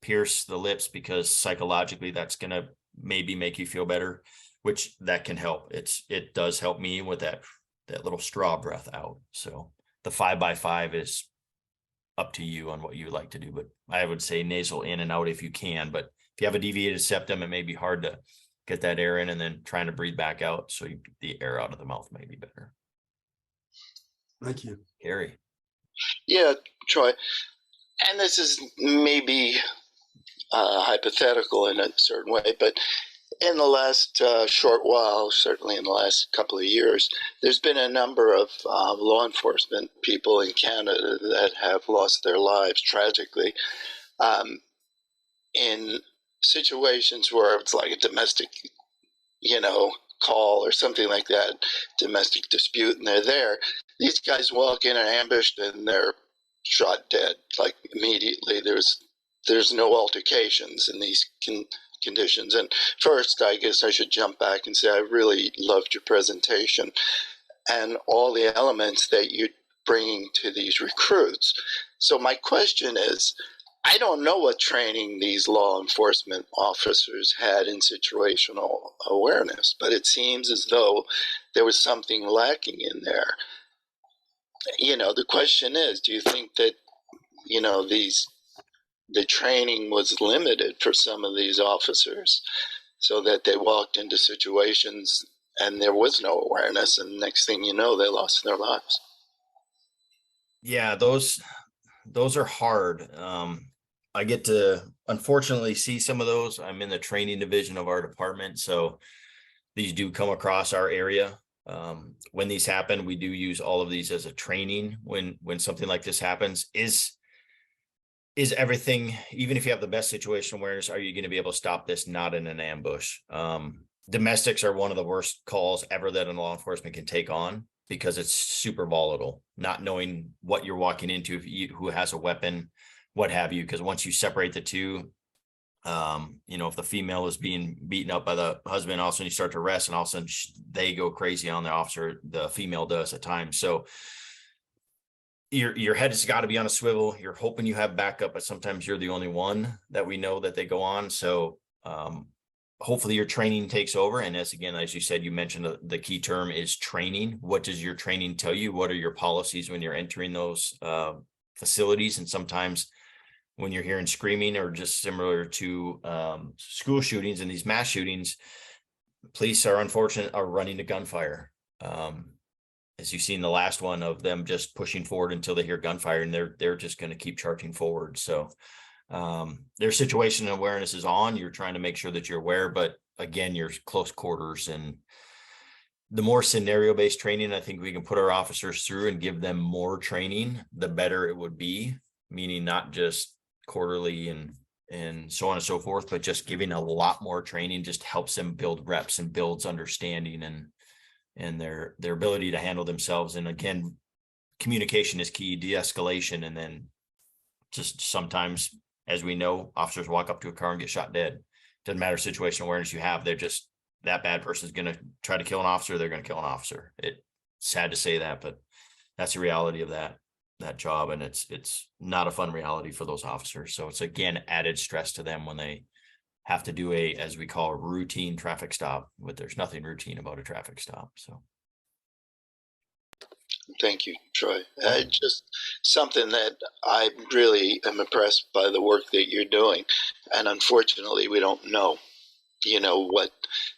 pierce the lips because psychologically that's going to maybe make you feel better, which that can help. It does help me with that little straw breath out. So the 5x5 is up to you on what you would like to do, but I would say nasal in and out if you can. But if you have a deviated septum, it may be hard to get that air in and then trying to breathe back out. So the air out of the mouth may be better. Thank you. Gary. Yeah, Troy. And this is maybe hypothetical in a certain way, but in the last short while, certainly in the last couple of years, there's been a number of law enforcement people in Canada that have lost their lives tragically in situations where it's like a domestic, call or something like that, domestic dispute, and they're there. These guys walk in and ambushed, and they're shot dead, like immediately. There's no altercations in these conditions. And first, I guess I should jump back and say I really loved your presentation and all the elements that you're bringing to these recruits. So my question is, I don't know what training these law enforcement officers had in situational awareness, but it seems as though there was something lacking in there. The question is, do you think that, the training was limited for some of these officers so that they walked into situations and there was no awareness, and next thing you know, they lost their lives? Yeah, those are hard. I get to unfortunately see some of those. I'm in the training division of our department, so these do come across our area. When these happen, we do use all of these as a training. When something like this happens, is everything, even if you have the best situational awareness, are you going to be able to stop this not in an ambush? Domestics are one of the worst calls ever that a law enforcement can take on, because it's super volatile, not knowing what you're walking into, who has a weapon, what have you. Because once you separate the two, if the female is being beaten up by the husband, all of a sudden you start to arrest, and all of a sudden they go crazy on the officer, the female does at times. So your head has got to be on a swivel. You're hoping you have backup, but sometimes you're the only one that we know that they go on. So hopefully your training takes over. And as you said, you mentioned the key term is training. What does your training tell you? What are your policies when you're entering those facilities? And sometimes when you're hearing screaming, or just similar to school shootings and these mass shootings, police are running to gunfire. As you've seen the last one of them just pushing forward until they hear gunfire, and they're just going to keep charging forward. So their situational awareness is on. You're trying to make sure that you're aware, but again, you're close quarters, and the more scenario-based training I think we can put our officers through and give them more training, the better it would be. Meaning not just quarterly and so on and so forth, but just giving a lot more training just helps them build reps and builds understanding and their ability to handle themselves. And again, communication is key, de-escalation, and then just sometimes, as we know, officers walk up to a car and get shot dead. Doesn't matter situational awareness you have, they're just, that bad person's going to try to kill an officer, they're going to kill an officer. It's sad to say that, but that's the reality of that job. And it's not a fun reality for those officers. So it's, again, added stress to them when they have to do as we call a routine traffic stop, but there's nothing routine about a traffic stop. So. Thank you, Troy. Just something that I really am impressed by the work that you're doing. And unfortunately, we don't know, what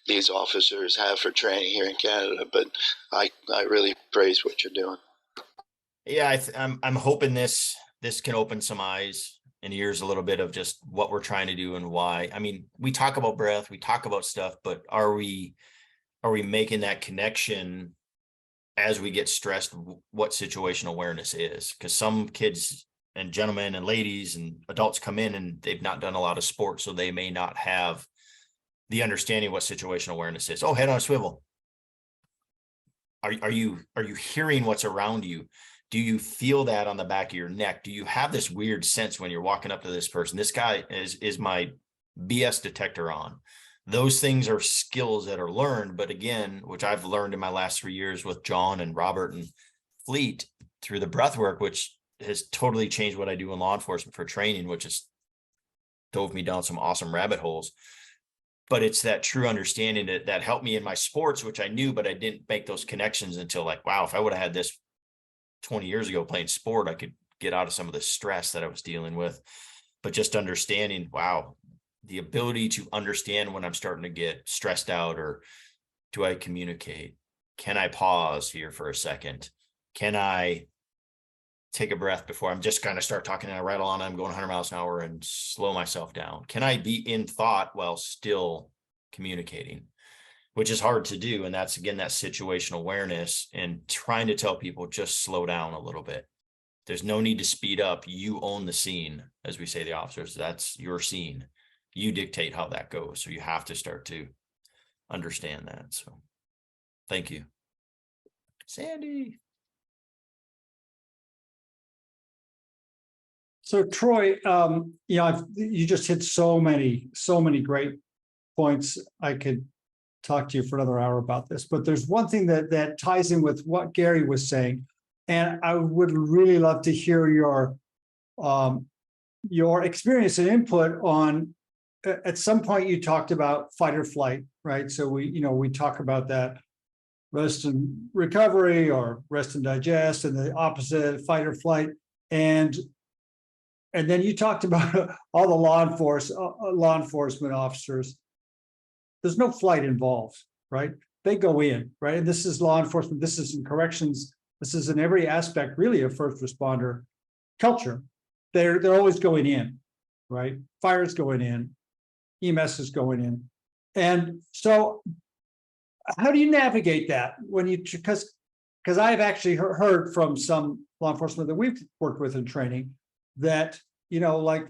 these officers have for training here in Canada, but I really praise what you're doing. Yeah, I'm hoping this can open some eyes and ears a little bit of just what we're trying to do and why. I mean, we talk about breath, we talk about stuff, but are we making that connection as we get stressed, what situational awareness is? Because some kids and gentlemen and ladies and adults come in and they've not done a lot of sports, so they may not have the understanding of what situational awareness is. Oh, head on a swivel. Are you hearing what's around you? Do you feel that on the back of your neck? Do you have this weird sense when you're walking up to this person? This guy is my BS detector on. Those things are skills that are learned, but again, which I've learned in my last 3 years with John and Robert and Fleet through the breath work, which has totally changed what I do in law enforcement for training, which has dove me down some awesome rabbit holes. But it's that true understanding that helped me in my sports, which I knew, but I didn't make those connections until like, wow, if I would have had this 20 years ago playing sport, I could get out of some of the stress that I was dealing with. But just understanding, wow, the ability to understand when I'm starting to get stressed out, or do I communicate? Can I pause here for a second? Can I take a breath before I'm just kind of start talking and I rattle on, I'm going 100 miles an hour, and slow myself down? Can I be in thought while still communicating? Which is hard to do. And that's, again, that situational awareness and trying to tell people, just slow down a little bit. There's no need to speed up. You own the scene, as we say, the officers, that's your scene. You dictate how that goes. So you have to start to understand that. So thank you. Sandy. So Troy, you just hit so many great points. I could talk to you for another hour about this, but there's one thing that ties in with what Gary was saying, and I would really love to hear your your experience and input on, at some point you talked about fight or flight, right? So we talk about that rest and recovery or rest and digest, and the opposite, fight or flight. And then you talked about all the law enforcement officers. There's no flight involved, right? They go in, right? And this is law enforcement. This is in corrections. This is in every aspect, really, of first responder culture. They're always going in, right? Fire is going in, EMS is going in. And so how do you navigate that when you, because I've actually heard from some law enforcement that we've worked with in training that, like,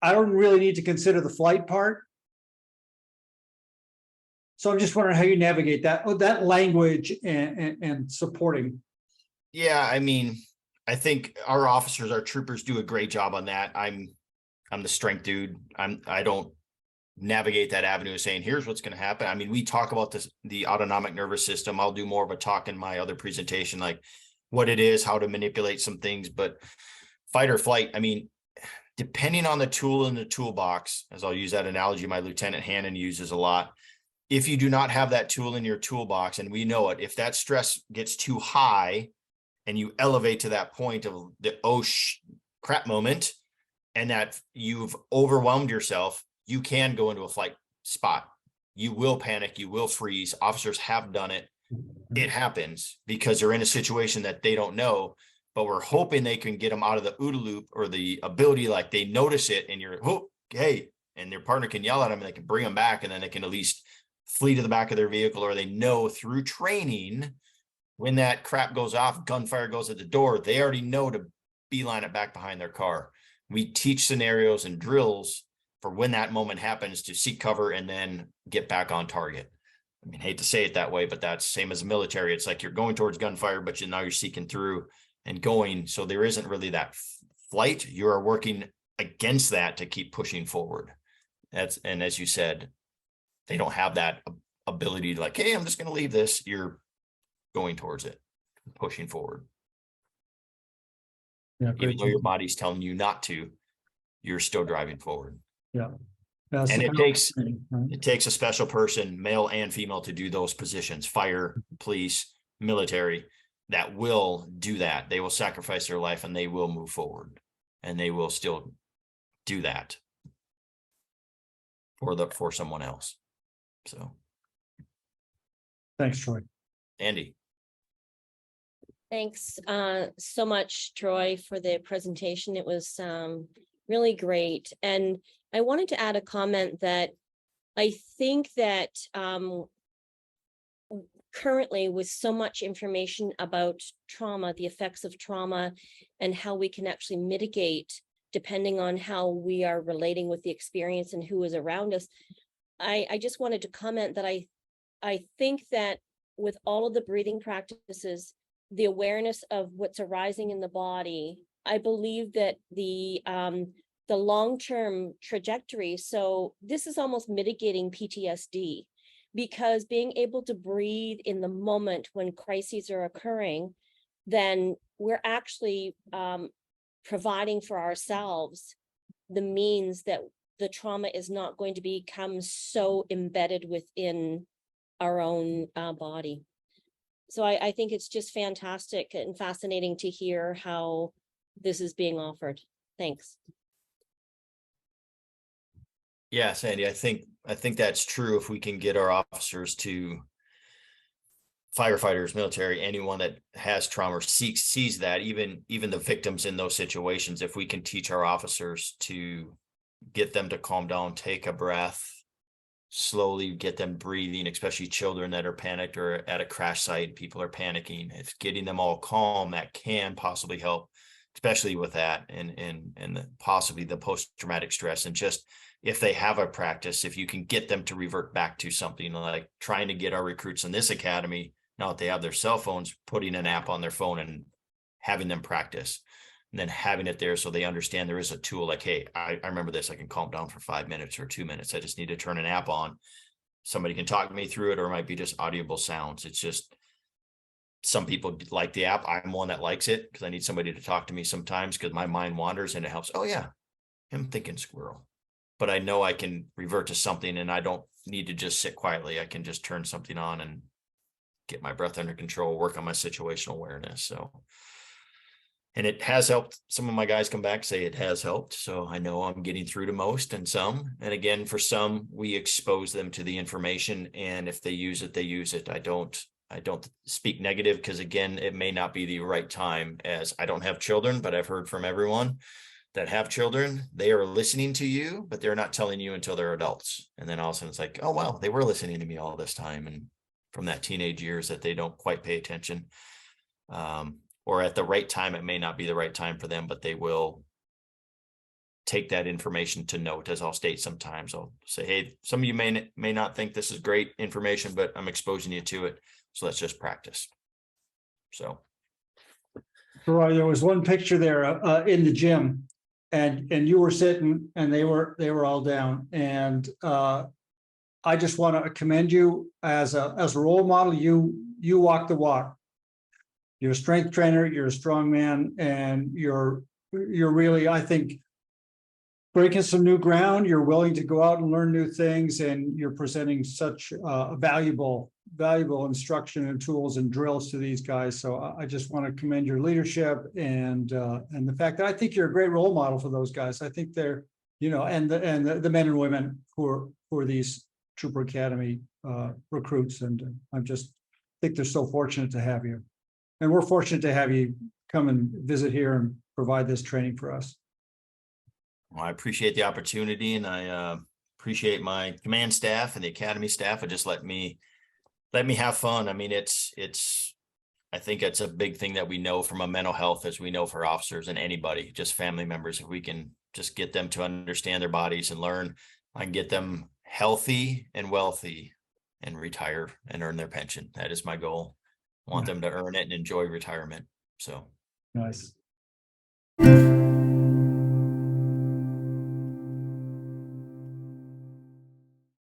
I don't really need to consider the flight part. So I'm just wondering how you navigate that language and supporting. Yeah, I mean, I think our officers, our troopers do a great job on that. I'm the strength dude. I don't navigate that avenue of saying, here's what's going to happen. I mean, we talk about the autonomic nervous system. I'll do more of a talk in my other presentation, like what it is, how to manipulate some things, but fight or flight. I mean, depending on the tool in the toolbox, as I'll use that analogy, my Lieutenant Hannon uses a lot. If you do not have that tool in your toolbox, and we know it, if that stress gets too high and you elevate to that point of the crap moment, and that you've overwhelmed yourself, you can go into a flight spot. You will panic, you will freeze. Officers have done it. It happens because they're in a situation that they don't know, but we're hoping they can get them out of the OODA loop, or the ability, like they notice it and you're, oh, hey, and their partner can yell at them and they can bring them back, and then they can at least flee to the back of their vehicle, or they know through training when that crap goes off, gunfire goes at the door, they already know to beeline it back behind their car. We teach scenarios and drills for when that moment happens to seek cover and then get back on target. I mean, hate to say it that way, but that's same as the military. It's like you're going towards gunfire, but now you're seeking through and going. So there isn't really that flight. You are working against that to keep pushing forward. And as you said, they don't have that ability to, like, hey, I'm just going to leave this. You're going towards it, pushing forward. Yeah, even though your body's telling you not to, you're still driving forward. Yeah. And it takes a special person, male and female, to do those positions: fire, police, military, that will do that. They will sacrifice their life and they will move forward, and they will still do that for someone else. So thanks, Troy. Andy. Thanks so much, Troy, for the presentation. It was really great. And I wanted to add a comment that I think that currently, with so much information about trauma, the effects of trauma, and how we can actually mitigate depending on how we are relating with the experience and who is around us, I just wanted to comment that I think that with all of the breathing practices, the awareness of what's arising in the body, I believe that the long-term trajectory, so this is almost mitigating PTSD, because being able to breathe in the moment when crises are occurring, then we're actually providing for ourselves the means that the trauma is not going to become so embedded within our own body. So I think it's just fantastic and fascinating to hear how this is being offered. Thanks. Yeah, Sandy, I think that's true. If we can get our officers to, firefighters, military, anyone that has trauma or sees that, even the victims in those situations, if we can teach our officers to get them to calm down, take a breath, slowly get them breathing, especially children that are panicked, or at a crash site, people are panicking. It's getting them all calm that can possibly help, especially with that and possibly the post-traumatic stress. And just if they have a practice, if you can get them to revert back to something, like trying to get our recruits in this academy, now that they have their cell phones, putting an app on their phone and having them practice, and then having it there so they understand there is a tool, like, hey, I remember this, I can calm down for 5 minutes or 2 minutes. I just need to turn an app on. Somebody can talk me through it, or it might be just audible sounds. It's just, some people like the app. I'm one that likes it because I need somebody to talk to me sometimes, because my mind wanders, and it helps. Oh yeah, I'm thinking squirrel, but I know I can revert to something and I don't need to just sit quietly. I can just turn something on and get my breath under control, work on my situational awareness. So, and it has helped. Some of my guys come back, say it has helped. So I know I'm getting through to most and some. And again, for some, we expose them to the information. And if they use it, they use it. I don't speak negative because again, it may not be the right time, as I don't have children, but I've heard from everyone that have children, they are listening to you, but they're not telling you until they're adults. And then all of a sudden it's like, oh, wow, they were listening to me all this time. And from that teenage years that they don't quite pay attention. Or at the right time, it may not be the right time for them, but they will take that information to note. As I'll state sometimes, I'll say, hey, some of you may not think this is great information, but I'm exposing you to it. So let's just practice. So. Roy, there was one picture there in the gym, and you were sitting and they were all down. And I just want to commend you as a role model. You walk the walk. You're a strength trainer, you're a strong man, and you're really, I think, breaking some new ground. You're willing to go out and learn new things, and you're presenting such valuable instruction and tools and drills to these guys. So I just want to commend your leadership and the fact that I think you're a great role model for those guys. I think they're, and the men and women who are these Trooper Academy recruits, and I just think they're so fortunate to have you. And we're fortunate to have you come and visit here and provide this training for us. Well, I appreciate the opportunity, and I appreciate my command staff and the academy staff. And just let me have fun. I mean, I think it's a big thing that we know from a mental health, as we know for officers and anybody, just family members. If we can just get them to understand their bodies and learn, I can get them healthy and wealthy and retire and earn their pension. That is my goal. I want them to earn it and enjoy retirement. So Nice.